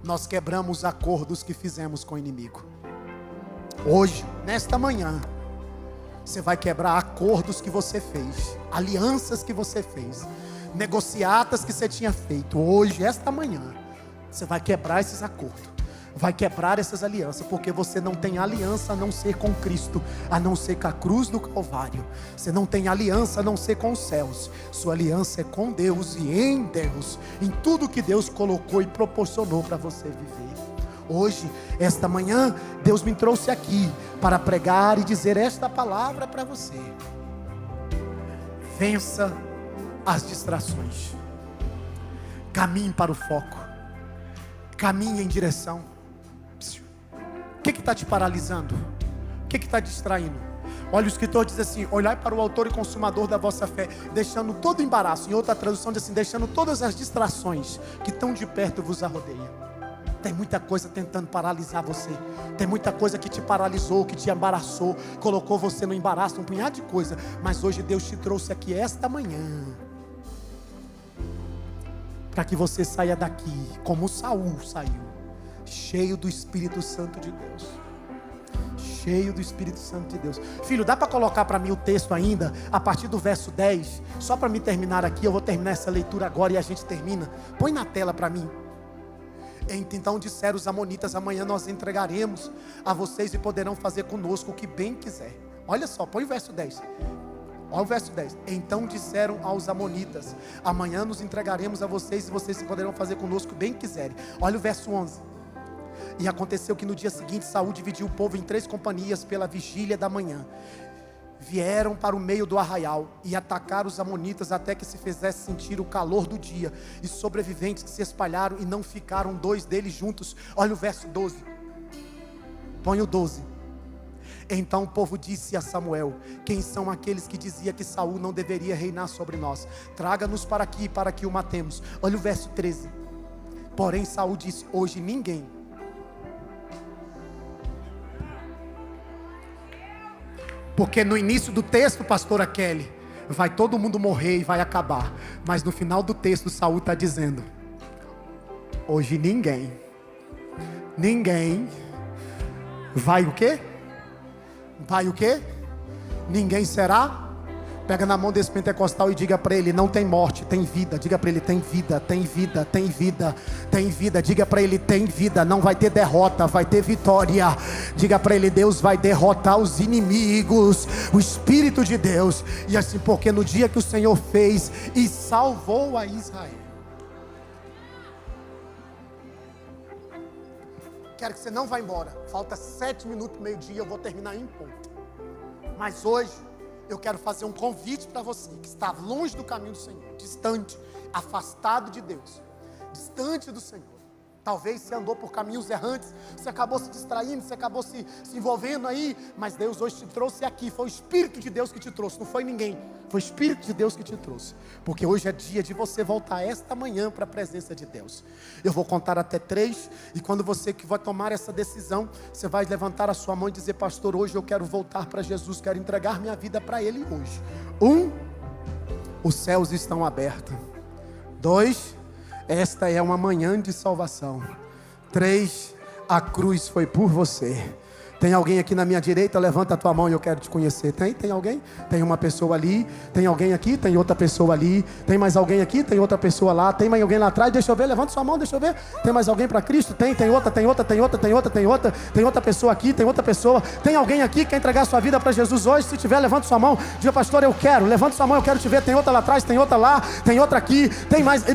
nós quebramos acordos que fizemos com o inimigo. Hoje, nesta manhã, você vai quebrar acordos que você fez, alianças que você fez, negociatas que você tinha feito. Hoje, esta manhã, você vai quebrar esses acordos. vai quebrar essas alianças, porque você não tem aliança a não ser com Cristo, a não ser com a cruz do Calvário. Você não tem aliança a não ser com os céus. Sua aliança é com Deus e em Deus, em tudo que Deus colocou e proporcionou para você viver. Hoje, esta manhã, Deus me trouxe aqui para pregar e dizer esta palavra para você: vença as distrações, caminhe para o foco, caminhe em direção. O que está te paralisando? O que está distraindo? Olha, o escritor diz assim: olhai para o autor e consumador da vossa fé, deixando todo embaraço. Em outra tradução diz assim: deixando todas as distrações que tão de perto vos arrodeiam. Tem muita coisa tentando paralisar você. Tem muita coisa que te paralisou, que te embaraçou, colocou você no embaraço, um punhado de coisa. Mas hoje Deus te trouxe aqui esta manhã para que você saia daqui como Saul saiu, cheio do Espírito Santo de Deus. Cheio do Espírito Santo de Deus. Filho, dá para colocar para mim o texto ainda, a partir do verso 10, só para me terminar aqui. Eu vou terminar essa leitura agora e a gente termina. Põe na tela para mim. Então disseram os amonitas: amanhã nós entregaremos a vocês e poderão fazer conosco o que bem quiser. Olha só, põe o verso 10. Olha o verso 10. Então disseram aos amonitas: amanhã nos entregaremos a vocês e vocês poderão fazer conosco o que bem quiserem. Olha o verso 11. E aconteceu que no dia seguinte Saul dividiu o povo em 3 companhias pela vigília da manhã. Vieram para o meio do arraial e atacaram os amonitas até que se fizesse sentir o calor do dia. E sobreviventes que se espalharam e não ficaram 2 deles juntos. Olha o verso 12. Põe o 12. Então o povo disse a Samuel: quem são aqueles que dizia que Saul não deveria reinar sobre nós? Traga-nos para aqui para que o matemos. Olha o verso 13. Porém Saul disse: hoje ninguém. Porque no início do texto, pastora Kelly, vai todo mundo morrer e vai acabar. Mas no final do texto, Saul está dizendo: hoje ninguém vai o quê? Vai o quê? Ninguém será? Pega na mão desse pentecostal e diga para ele: não tem morte, tem vida. Diga para ele: tem vida, tem vida, tem vida, tem vida. Diga para ele: tem vida, não vai ter derrota, vai ter vitória. Diga para ele: Deus vai derrotar os inimigos, o Espírito de Deus. E assim, porque no dia que o Senhor fez e salvou a Israel. Quero que você não vá embora. Falta 7 minutos para o meio-dia, eu vou terminar em ponto. Mas hoje eu quero fazer um convite para você que está longe do caminho do Senhor, distante, afastado de Deus, distante do Senhor. Talvez você andou por caminhos errantes, você acabou se distraindo, você acabou se envolvendo aí, mas Deus hoje te trouxe aqui. Foi o Espírito de Deus que te trouxe, não foi ninguém. Foi o Espírito de Deus que te trouxe. Porque hoje é dia de você voltar esta manhã para a presença de Deus. Eu vou contar até 3, e quando você que vai tomar essa decisão, você vai levantar a sua mão e dizer: pastor, hoje eu quero voltar para Jesus, quero entregar minha vida para Ele hoje. 1, os céus estão abertos. 2, esta é uma manhã de salvação. 3, a cruz foi por você. Tem alguém aqui na minha direita? Levanta a tua mão e eu quero te conhecer. Tem alguém? Tem uma pessoa ali. Tem alguém aqui? Tem outra pessoa ali. Tem mais alguém aqui? Tem outra pessoa lá. Tem mais alguém lá atrás? Deixa eu ver, levanta sua mão, deixa eu ver. Tem mais alguém para Cristo? Tem outra. Tem outra pessoa aqui, tem outra pessoa. Tem alguém aqui que quer entregar sua vida para Jesus hoje? Se tiver, levanta sua mão. Diga: pastor, eu quero. Levanta sua mão, eu quero te ver. Tem outra lá atrás, tem outra lá, tem outra aqui. Tem mais.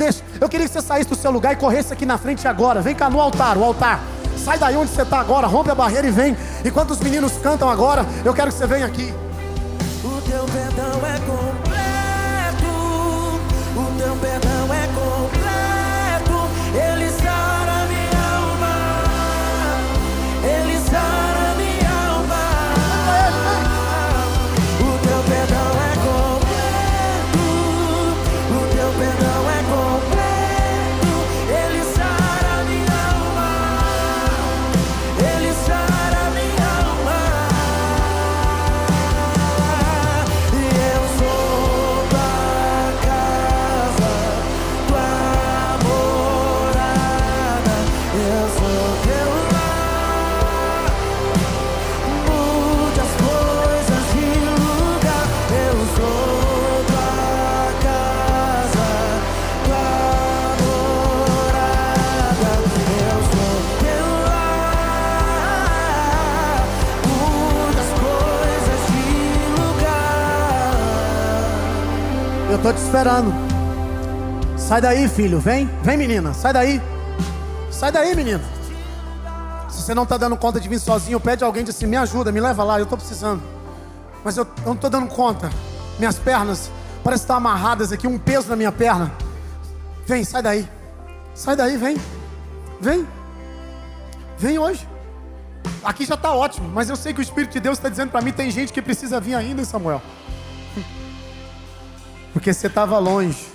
Eu queria que você saísse do seu lugar e corresse aqui na frente agora. Vem cá no altar, o altar. Sai daí onde você está agora, rompe a barreira e vem. Enquanto os meninos cantam agora, eu quero que você venha aqui. O teu perdão é completo. O teu perdão é completo. Ele sara minha alma. Ele sara minha alma. O teu perdão é completo. O teu perdão é completo. Ele sara minha alma. Ele sara minha alma. Eu tô te esperando. Sai daí, filho. Vem, vem, menina. Sai daí. Sai daí, menina. Se você não tá dando conta de vir sozinho, pede alguém de assim, me ajuda, me leva lá, eu tô precisando. Mas eu não tô dando conta. Minhas pernas parecem estar amarradas aqui, um peso na minha perna. Vem, sai daí. Sai daí, vem. Vem. Vem hoje. Aqui já tá ótimo, mas eu sei que o Espírito de Deus está dizendo para mim, tem gente que precisa vir ainda, Samuel. Porque você estava longe,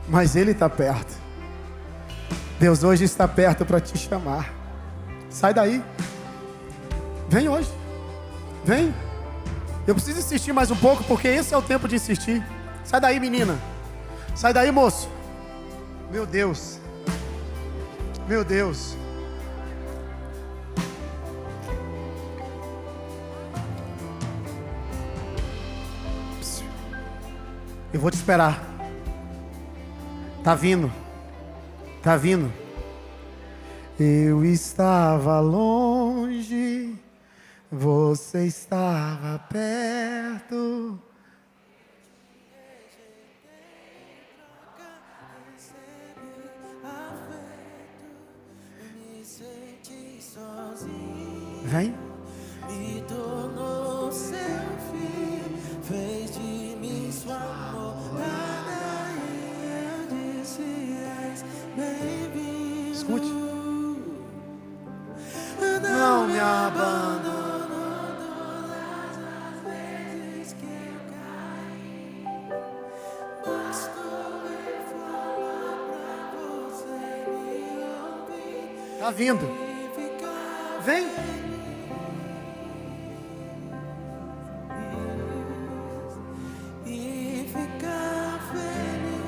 mas Ele está perto. Deus hoje está perto para te chamar. Sai daí. Vem hoje. Vem. Eu preciso insistir mais um pouco, porque esse é o tempo de insistir. Sai daí, menina. Sai daí, moço. Meu Deus. Meu Deus. Eu vou te esperar. Tá vindo. Tá vindo. Eu estava longe, você estava perto. Vem. Me tornou seu filho, fez de mim sua morada, e eu disse: és bem-vindo. Escute. Não me abandonou todas as vezes que eu caí. Bastou eu falar pra você me ouvir. Tá vindo. Vem. E ficar feliz.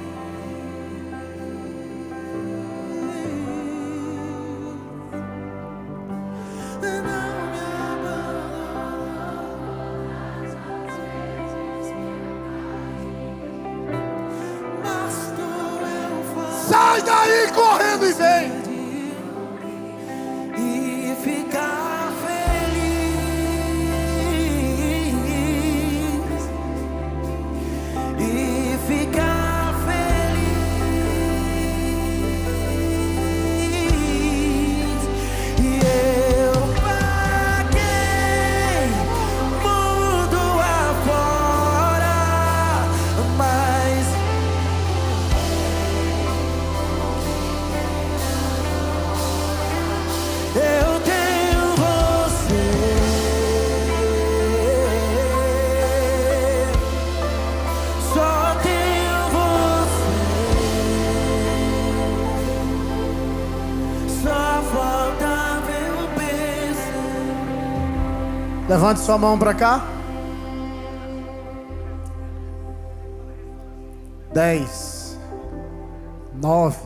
Não me abandonou. Bastou eu falar. Sai daí correndo e vem. E ficar feliz. E ficar feliz. E eu paguei mundo afora, mas eu tenho você. Só tenho você. Só falta meu beijo. Levante sua mão para cá. 10, 9,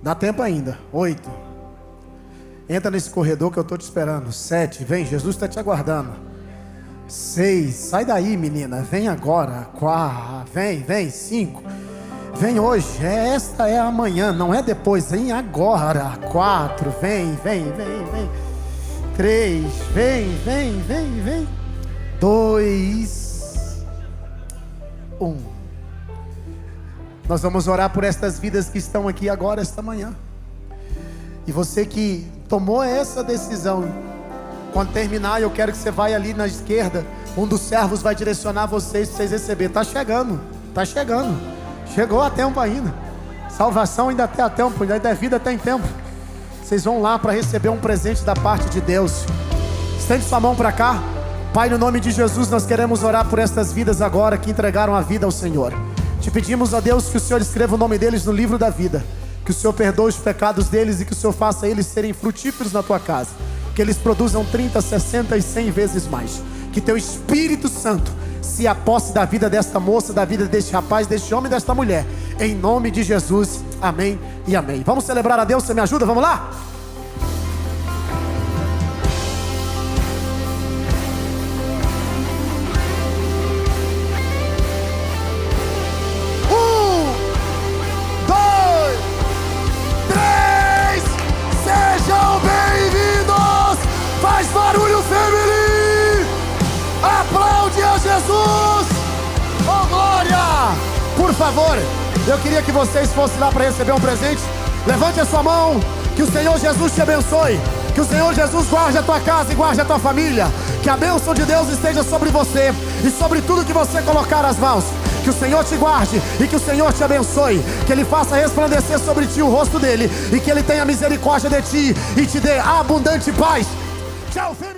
dá tempo ainda. 8, entra nesse corredor que eu estou te esperando. 7, vem, Jesus está te aguardando. 6, sai daí, menina, vem agora. 4, vem. 5, vem hoje. Esta é amanhã, não é depois, vem agora. 4, vem. 3, vem. 2, 1. Nós vamos orar por estas vidas que estão aqui agora, esta manhã. E você que tomou essa decisão, quando terminar, eu quero que você vá ali na esquerda. Um dos servos vai direcionar vocês para vocês receberem. Tá chegando. Chegou a tempo ainda. Salvação ainda tem a tempo, ainda é vida, tem tempo. Vocês vão lá para receber um presente da parte de Deus. Estende sua mão para cá. Pai, no nome de Jesus, nós queremos orar por estas vidas agora que entregaram a vida ao Senhor. Te pedimos, ó Deus, que o Senhor escreva o nome deles no livro da vida, que o Senhor perdoe os pecados deles e que o Senhor faça eles serem frutíferos na tua casa, que eles produzam 30, 60 e 100 vezes mais. Que teu Espírito Santo se aposse da vida desta moça, da vida deste rapaz, deste homem e desta mulher, em nome de Jesus, amém e amém. Vamos celebrar a Deus, você me ajuda? Vamos lá? Faz barulho, family! Aplaude a Jesus! Oh, glória! Por favor, eu queria que vocês fossem lá para receber um presente. Levante a sua mão. Que o Senhor Jesus te abençoe. Que o Senhor Jesus guarde a tua casa e guarde a tua família. Que a bênção de Deus esteja sobre você e sobre tudo que você colocar as mãos. Que o Senhor te guarde e que o Senhor te abençoe. Que Ele faça resplandecer sobre ti o rosto dele. E que Ele tenha misericórdia de ti e te dê abundante paz. Tchau, filho.